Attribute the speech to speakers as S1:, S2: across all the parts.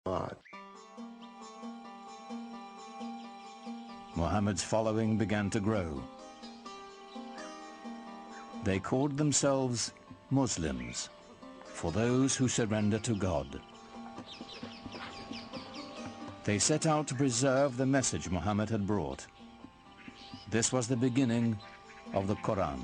S1: God.
S2: Muhammad's following began to grow. They called themselves Muslims, for those who surrender to God. They set out to preserve the message Muhammad had brought. This was the beginning of the Quran.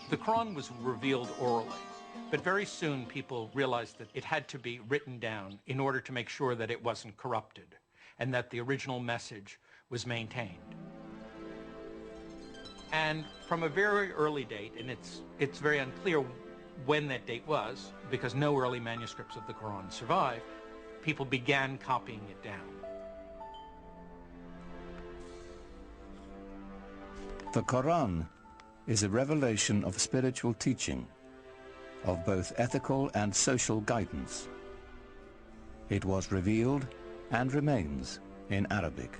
S3: The Quran was revealed orally, but very soon people realized that it had to be written down in order to make sure that it wasn't corrupted and that the original message was maintained. And from a very early date, and it's very unclear when that date was, because no early manuscripts of the Quran survive, people began copying it down.
S2: The Quran is a revelation of spiritual teaching, of both ethical and social guidance. It was revealed and remains in Arabic.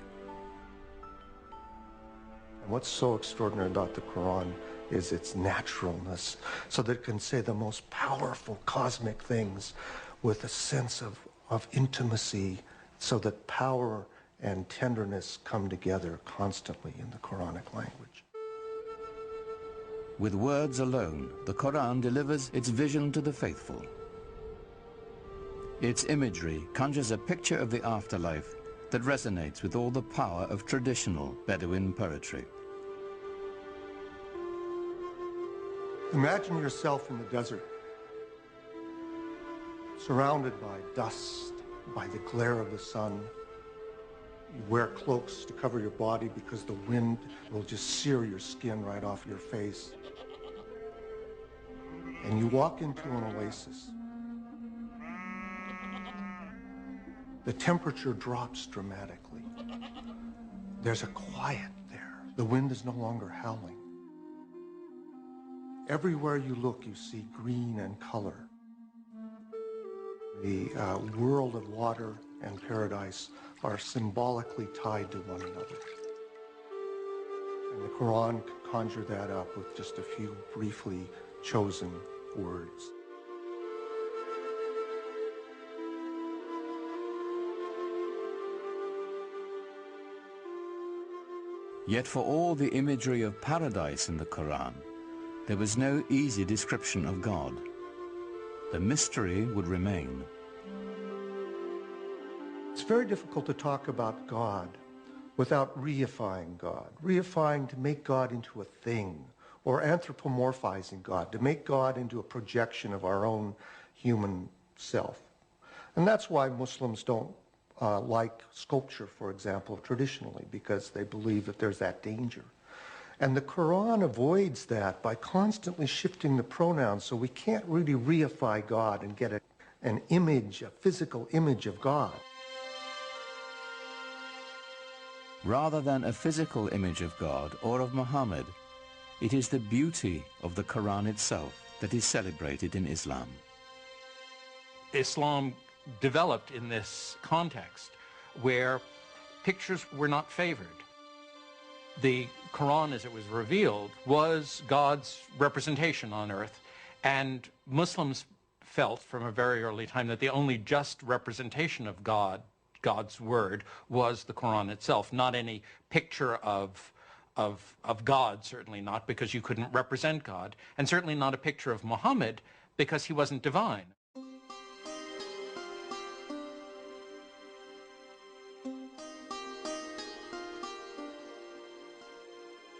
S1: And what's so extraordinary about the Quran is its naturalness, so that it can say the most powerful cosmic things with a sense of intimacy, so that power and tenderness come together constantly in the Quranic language.
S2: With words alone, the Quran delivers its vision to the faithful. Its imagery conjures a picture of the afterlife that resonates with all the power of traditional Bedouin poetry.
S1: Imagine yourself in the desert, surrounded by dust, by the glare of the sun. You wear cloaks to cover your body because the wind will just sear your skin right off your face. And you walk into an oasis. The temperature drops dramatically. There's a quiet there. The wind is no longer howling. Everywhere you look, you see green and color. The world of water and paradise are symbolically tied to one another. And the Quran can conjure that up with just a few briefly chosen words.
S2: Yet for all the imagery of paradise in the Quran, there was no easy description of God. The mystery would remain.
S1: It's very difficult to talk about God without reifying God. Reifying to make God into a thing, or anthropomorphizing God, to make God into a projection of our own human self. And that's why Muslims don't like sculpture, for example, traditionally, because they believe that there's that danger. And the Quran avoids that by constantly shifting the pronouns, so we can't really reify God and get an image, a physical image of God.
S2: Rather than a physical image of God or of Muhammad, it is the beauty of the Quran itself that is celebrated in Islam.
S3: Islam developed in this context where pictures were not favored. The Quran, as it was revealed, was God's representation on earth, and Muslims felt from a very early time that the only just representation of God's word, was the Quran itself, not any picture of God, certainly not, because you couldn't represent God, and certainly not a picture of Muhammad, because he wasn't divine.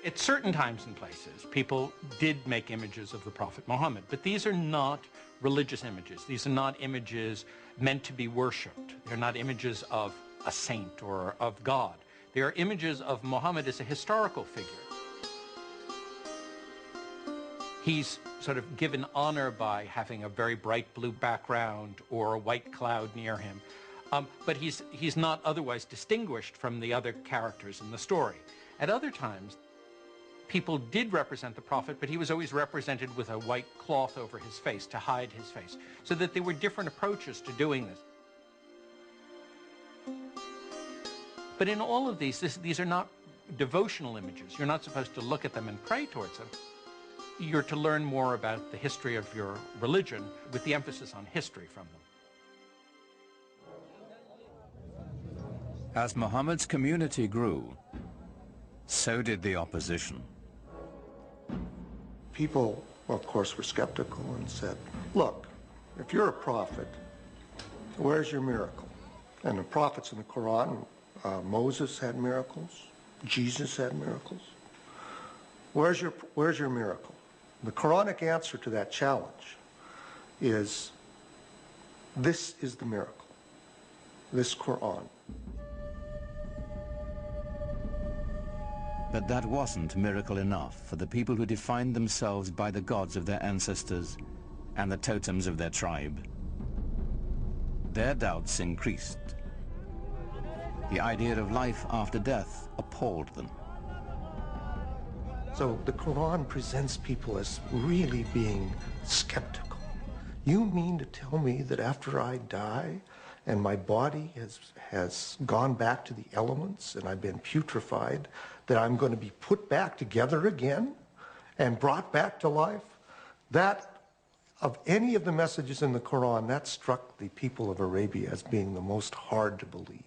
S3: At certain times and places, people did make images of the Prophet Muhammad, but these are not religious images. These are not images meant to be worshipped. They're not images of a saint or of God. They are images of Muhammad as a historical figure. He's sort of given honor by having a very bright blue background or a white cloud near him, but he's not otherwise distinguished from the other characters in the story. At other times, people did represent the Prophet, but he was always represented with a white cloth over his face to hide his face, so that there were different approaches to doing this. But in all of these are not devotional images. You're not supposed to look at them and pray towards them. You're to learn more about the history of your religion with the emphasis on history from them.
S2: As Muhammad's community grew, so did the opposition.
S1: People, of course, were skeptical and said, look, if you're a prophet, where's your miracle? And the prophets in the Quran, Moses had miracles, Jesus had miracles. Where's your miracle? The Quranic answer to that challenge is, this is the miracle, this Quran.
S2: But that wasn't miracle enough for the people who defined themselves by the gods of their ancestors and the totems of their tribe. Their doubts increased. The idea of life after death appalled them.
S1: So the Quran presents people as really being skeptical. You mean to tell me that after I die and my body has gone back to the elements and I've been putrefied, that I'm going to be put back together again and brought back to life? That, of any of the messages in the Quran, that struck the people of Arabia as being the most hard to believe.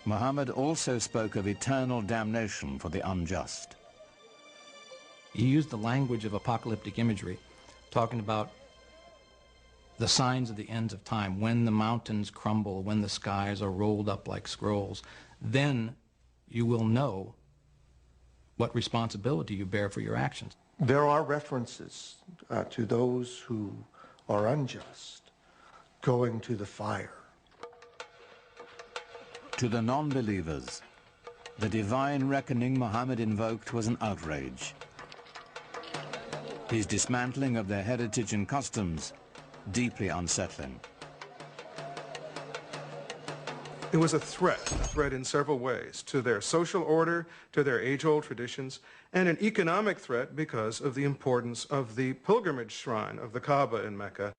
S2: Muhammad also spoke of eternal damnation for the unjust.
S3: He used the language of apocalyptic imagery, talking about the signs of the ends of time, when the mountains crumble, when the skies are rolled up like scrolls, then you will know what responsibility you bear for your actions.
S1: There are references to those who are unjust going to the fire.
S2: To the non-believers, the divine reckoning Muhammad invoked was an outrage. His dismantling of their heritage and customs, deeply unsettling.
S4: It was a threat in several ways, to their social order, to their age-old traditions, and an economic threat because of the importance of the pilgrimage shrine of the Kaaba in Mecca.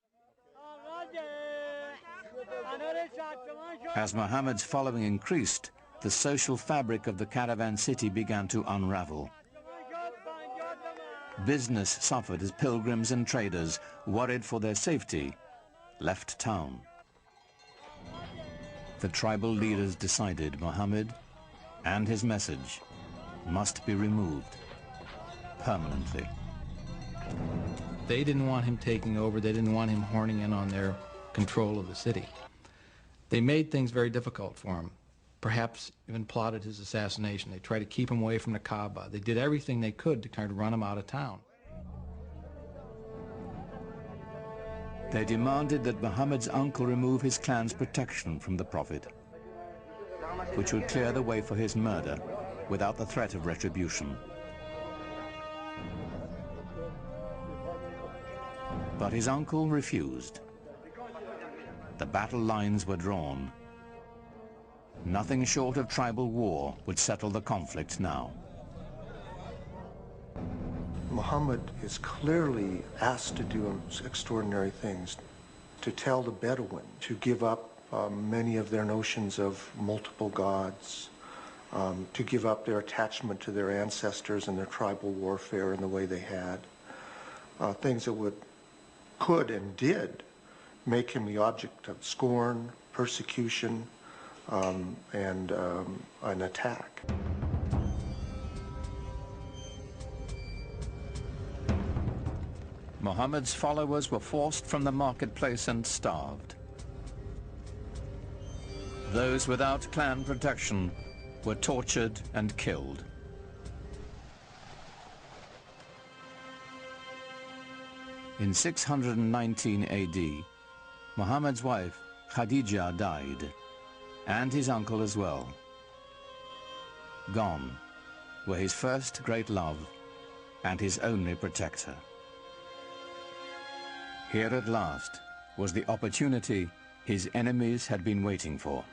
S2: As Muhammad's following increased, the social fabric of the caravan city began to unravel. Business suffered as pilgrims and traders, worried for their safety, left town. The tribal leaders decided Muhammad and his message must be removed permanently.
S3: They didn't want him taking over. They didn't want him horning in on their control of the city. They made things very difficult for him, perhaps even plotted his assassination. They tried to keep him away from the Kaaba. They did everything they could to try to run him out of town.
S2: They demanded that Muhammad's uncle remove his clan's protection from the Prophet, which would clear the way for his murder without the threat of retribution. But his uncle refused. The battle lines were drawn. Nothing short of tribal war would settle the conflict now.
S1: Muhammad is clearly asked to do extraordinary things, to tell the Bedouin to give up many of their notions of multiple gods, to give up their attachment to their ancestors and their tribal warfare in the way they had, things that could and did make him the object of scorn, persecution, and an attack.
S2: Muhammad's followers were forced from the marketplace and starved. Those without clan protection were tortured and killed. In 619 AD, Muhammad's wife, Khadija, died, and his uncle as well. Gone were his first great love and his only protector. Here at last was the opportunity his enemies had been waiting for.